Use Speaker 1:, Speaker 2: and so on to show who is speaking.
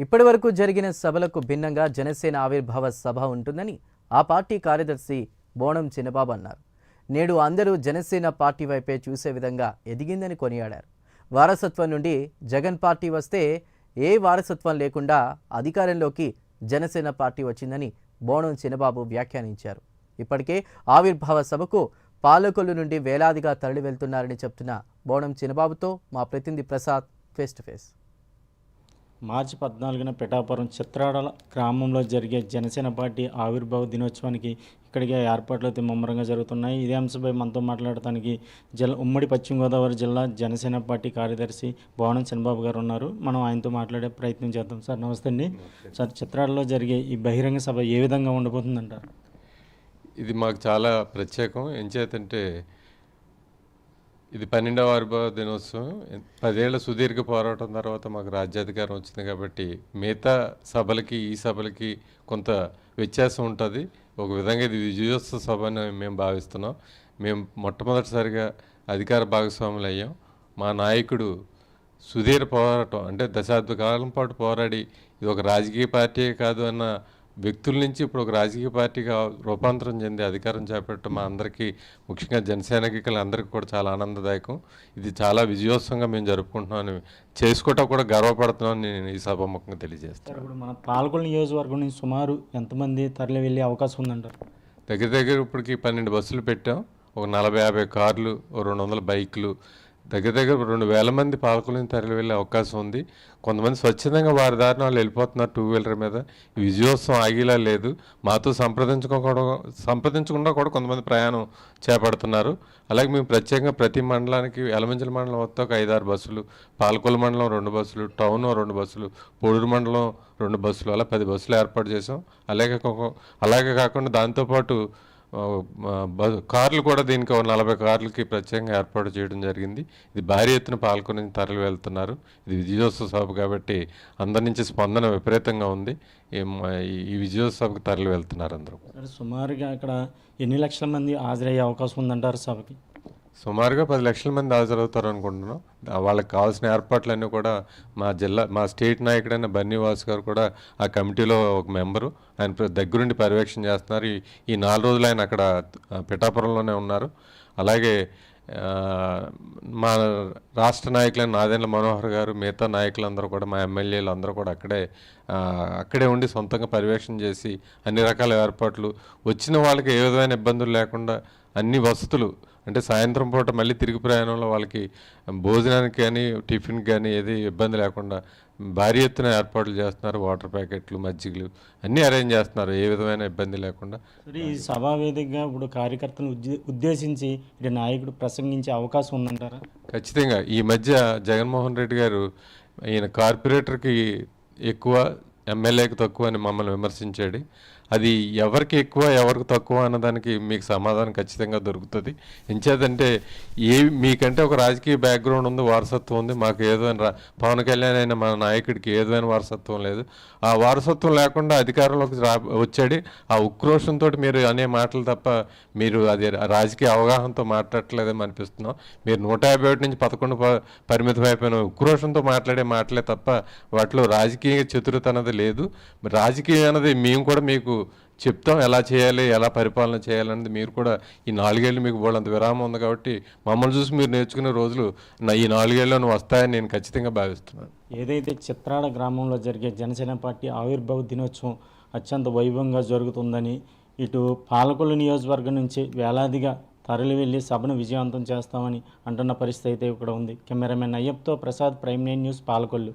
Speaker 1: ఇప్పటివరకు జరిగిన సభలకు భిన్నంగా జనసేన ఆవిర్భావ సభ ఉంటుందని ఆ పార్టీ కార్యదర్శి బోణం చిన్నబాబు అన్నారు. నేడు అందరూ జనసేన పార్టీ వైపే చూసే విధంగా ఎదిగిందని కొనియాడారు. వారసత్వం నుండి జగన్ పార్టీ వస్తే ఏ వారసత్వం లేకుండా అధికారంలోకి జనసేన పార్టీ వచ్చిందని బోణం చిన్నబాబు వ్యాఖ్యానించారు. ఇప్పటికే ఆవిర్భావ సభకు పాలకొల్లు నుండి వేలాదిగా తరలి వెళ్తున్నారని చెప్తున్న బోణం చిన్నబాబుతో మా ప్రతినిధి ప్రసాద్ ఫేస్ టు ఫేస్.
Speaker 2: మార్చి 14న పిఠాపురం చిత్రాడ గ్రామంలో జరిగే జనసేన పార్టీ ఆవిర్భావ దినోత్సవానికి ఇక్కడికే ఏర్పాట్లు అయితే ముమ్మరంగా జరుగుతున్నాయి. ఇదే అంశంపై మనతో మాట్లాడటానికి ఉమ్మడి పశ్చిమ గోదావరి జిల్లా జనసేన పార్టీ కార్యదర్శి బోణం చిన్నబాబు గారు ఉన్నారు. మనం ఆయనతో మాట్లాడే ప్రయత్నం చేద్దాం. సార్ నమస్తే అండి. సార్, చిత్రాడలో జరిగే ఈ బహిరంగ సభ ఏ విధంగా ఉండబోతుందంటారు?
Speaker 3: ఇది మాకు చాలా ప్రత్యేకం. ఏం చేతంటే ఇది 12వ ఆవిర్భావ దినోత్సవం. 10 ఏళ్ల సుదీర్ఘ పోరాటం తర్వాత మాకు రాజ్యాధికారం వచ్చింది కాబట్టి మిగతా సభలకి ఈ సభలకి కొంత వ్యత్యాసం ఉంటుంది. ఒక విధంగా ఇది విజయోత్సవ సభ అని మేము భావిస్తున్నాం. మేము మొట్టమొదటిసారిగా అధికార భాగస్వాములు అయ్యాం. మా నాయకుడు సుదీర్ఘ పోరాటం అంటే దశాబ్ద కాలం పాటు పోరాడి ఇది ఒక రాజకీయ పార్టీ కాదు అన్న వ్యక్తుల నుంచి ఇప్పుడు ఒక రాజకీయ పార్టీగా రూపాంతరం చెంది అధికారం చేపట్టడం మా అందరికీ, ముఖ్యంగా జనసైనికులు అందరికీ కూడా చాలా ఆనందదాయకం. ఇది చాలా విజయోత్సవంగా మేము జరుపుకుంటున్నామని, చేసుకోవటం కూడా గర్వపడుతున్నామని నేను ఈ సభాముఖంగా తెలియజేస్తాను.
Speaker 2: ఇప్పుడు మన పాలకొల్లు నియోజకవర్గం నుంచి సుమారు ఎంతమంది తరలి వెళ్ళే అవకాశం ఉందంటారు?
Speaker 3: దగ్గర ఇప్పటికి 12 బస్సులు పెట్టాం. ఒక 40-50 కార్లు, 200 బైకులు, దగ్గర 2,000 మంది పాలకులను తరలి వెళ్ళే అవకాశం ఉంది. కొంతమంది స్వచ్ఛందంగా వారి దారిన వాళ్ళు వెళ్ళిపోతున్నారు 2 వీలర్ మీద. ఈ విజయోత్సవం ఆగిలా లేదు. మాతో సంప్రదించకుండా కూడా కొంతమంది ప్రయాణం చేపడుతున్నారు. అలాగే మేము ప్రత్యేకంగా ప్రతి మండలానికి ఎలమంచిల మండలం మొత్తం ఒక 5-6 బస్సులు, పాలకొల్లు మండలం 2 బస్సులు, టౌన్ 2 బస్సులు, పొడూరు మండలం 2 బస్సులు, అలా 10 బస్సులు ఏర్పాటు చేసాం. అలాగే కాకుండా దాంతోపాటు కార్లు కూడా దీనికి 40 కార్లకి ప్రత్యేకంగా ఏర్పాటు చేయడం జరిగింది. ఇది భారీ ఎత్తున పాల్గొని తరలి వెళ్తున్నారు. ఇది విజయోత్సవ సభ కాబట్టి అందరి నుంచి స్పందన విపరీతంగా ఉంది. ఈ విజయోత్సవ సభకు తరలి వెళ్తున్నారు అందరూ.
Speaker 2: సుమారుగా ఇక్కడ ఎన్ని లక్షల మంది హాజరయ్యే అవకాశం ఉందంటారు సభకి?
Speaker 3: సుమారుగా 10 లక్షల మంది హాజరవుతారు అనుకుంటున్నాం. వాళ్ళకి కావాల్సిన ఏర్పాట్లన్నీ కూడా మా స్టేట్ నాయకుడైన బన్నీవాస్ గారు కూడా ఆ కమిటీలో ఒక మెంబరు. ఆయన దగ్గరుండి పర్యవేక్షణ చేస్తున్నారు. ఈ 4 రోజులు ఆయన అక్కడ పిఠాపురంలోనే ఉన్నారు. అలాగే మా రాష్ట్ర నాయకులైన నాదెండ్ల మనోహర్ గారు, మిగతా నాయకులందరూ కూడా, మా ఎమ్మెల్యేలు అందరూ కూడా అక్కడే ఉండి సొంతంగా పర్యవేక్షణ చేసి అన్ని రకాల ఏర్పాట్లు, వచ్చిన వాళ్ళకి ఏ విధమైన ఇబ్బందులు లేకుండా అన్ని వసతులు, అంటే సాయంత్రం పూట మళ్ళీ తిరిగి ప్రయాణంలో వాళ్ళకి భోజనానికి కానీ టిఫిన్కి కానీ ఏది ఇబ్బంది లేకుండా భారీ ఎత్తున ఏర్పాట్లు చేస్తున్నారు. వాటర్ ప్యాకెట్లు, మజ్జిగలు అన్నీ అరేంజ్ చేస్తున్నారు, ఏ విధమైన ఇబ్బంది లేకుండా.
Speaker 2: ఈ సభా వేదికగా ఇప్పుడు కార్యకర్తలను ఉద్దేశించి ఇటు నాయకుడు ప్రసంగించే అవకాశం ఉందంటారా?
Speaker 3: ఖచ్చితంగా. ఈ మధ్య జగన్మోహన్ రెడ్డి గారు ఈయన కార్పొరేటర్కి ఎక్కువ, ఎమ్మెల్యేకి తక్కువ అని మమ్మల్ని విమర్శించాడు. అది ఎవరికి ఎక్కువ ఎవరికి తక్కువ అన్నదానికి మీకు సమాధానం ఖచ్చితంగా దొరుకుతుంది. ఎంచేదంటే మీకంటే ఒక రాజకీయ బ్యాక్గ్రౌండ్ ఉంది, వారసత్వం ఉంది. మాకు ఏదైనా పవన్ కళ్యాణ్ అయిన మా నాయకుడికి ఏదైనా వారసత్వం లేదు. ఆ వారసత్వం లేకుండా అధికారంలోకి వచ్చాడు. ఆ ఉక్రోషంతో మీరు అనే మాటలు తప్ప మీరు అది రాజకీయ అవగాహనతో మాట్లాడలేదని అనిపిస్తున్నాం. మీరు 151 నుంచి 11 పరిమితం అయిపోయిన ఉక్రోషంతో మాట్లాడే మాటలే తప్ప వాటిలో రాజకీయ చతురత అన్నది లేదు. రాజకీయం అన్నది మేము కూడా మీకు చెప్తాం, ఎలా చేయాలి, ఎలా పరిపాలన చేయాలన్నది. మీరు కూడా ఈ 4 ఏళ్ళు మీకు బోళ్ళంత విరామం ఉంది కాబట్టి మమ్మల్ని చూసి మీరు నేర్చుకునే రోజులు ఈ 4 ఏళ్ళను వస్తాయని నేను ఖచ్చితంగా భావిస్తున్నాను.
Speaker 2: ఏదైతే చిత్రాడ గ్రామంలో జరిగే జనసేన పార్టీ ఆవిర్భావ దినోత్సవం అత్యంత వైభవంగా జరుగుతుందని, ఇటు పాలకొల్లు నియోజకవర్గం నుంచి వేలాదిగా తరలి వెళ్ళి సభను విజయవంతం చేస్తామని అంటున్న పరిస్థితి అయితే ఇక్కడ ఉంది. కెమెరామెన్ అయ్యప్తో ప్రసాద్, ప్రైమ్ 9 న్యూస్, పాలకొల్లు.